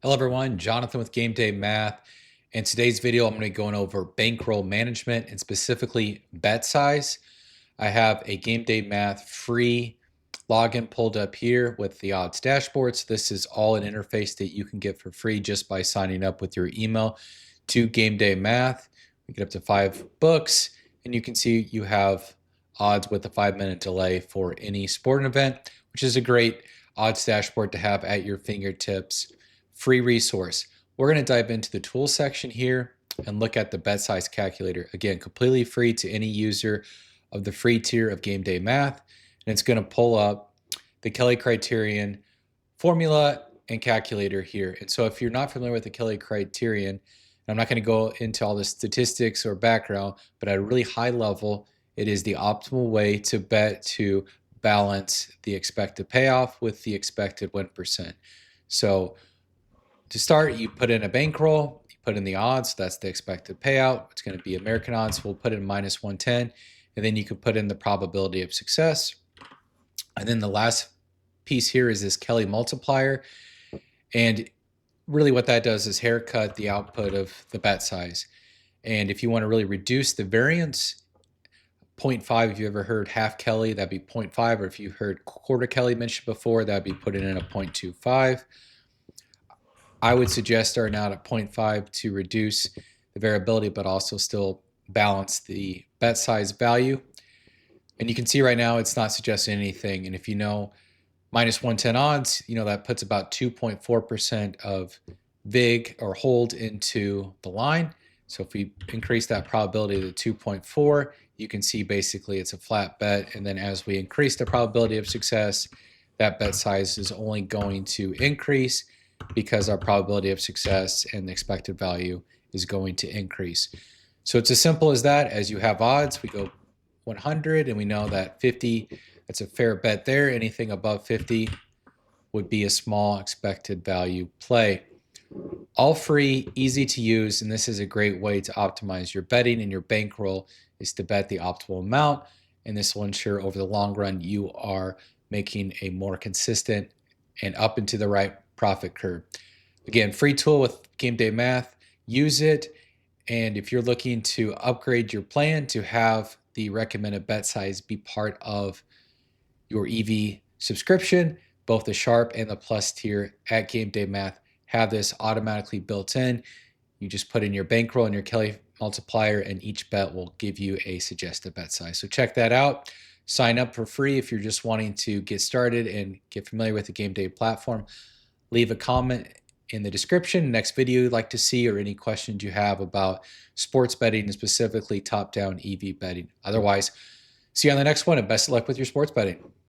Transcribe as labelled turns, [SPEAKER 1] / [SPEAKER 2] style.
[SPEAKER 1] Hello everyone, Jonathan with Game Day Math. In today's video, I'm going to be going over bankroll management and specifically bet size. I have a Game Day Math free login pulled up here with the odds dashboards. This is all an interface that you can get for free just by signing up with your email to Game Day Math. We get up to 5 books, and you can see you have odds with a 5-minute delay for any sporting event, which is a great odds dashboard to have at your fingertips. Free resource. We're going to dive into the tools section here and look at the bet size calculator. Again, completely free to any user of the free tier of Game Day Math. And it's going to pull up the Kelly Criterion formula and calculator here. And so if you're not familiar with the Kelly Criterion, I'm not going to go into all the statistics or background, but at a really high level, it is the optimal way to bet to balance the expected payoff with the expected win percent. So to start, you put in a bankroll, you put in the odds, that's the expected payout. It's going to be American odds, we'll put in minus 110, and then you can put in the probability of success. And then the last piece here is this Kelly multiplier. And really what that does is haircut the output of the bet size. And if you want to really reduce the variance, 0.5, if you ever heard half Kelly, that'd be 0.5, or if you heard quarter Kelly mentioned before, that'd be putting in a 0.25. I would suggest starting out at 0.5 to reduce the variability, but also still balance the bet size value. And you can see right now it's not suggesting anything. And if you know minus 110 odds, that puts about 2.4% of VIG or hold into the line. So if we increase that probability to 2.4, you can see basically it's a flat bet. And then as we increase the probability of success, that bet size is only going to increase because our probability of success and the expected value is going to increase. So it's as simple as that. As you have odds, we go 100, and we know that 50, that's a fair bet there. Anything above 50 would be a small expected value play. All free, easy to use, and this is a great way to optimize your betting, and your bankroll is to bet the optimal amount, and this will ensure over the long run you are making a more consistent and up and to the right profit curve. Again, free tool with Game Day Math. Use it. And if you're looking to upgrade your plan to have the recommended bet size be part of your EV subscription, both the Sharp and the Plus tier at Game Day Math have this automatically built in. You just put in your bankroll and your Kelly multiplier, and each bet will give you a suggested bet size. So check that out. Sign up for free if you're just wanting to get started and get familiar with the Game Day platform. Leave a comment in the description, next video you'd like to see, or any questions you have about sports betting and specifically top-down EV betting. Otherwise, see you on the next one, and best of luck with your sports betting.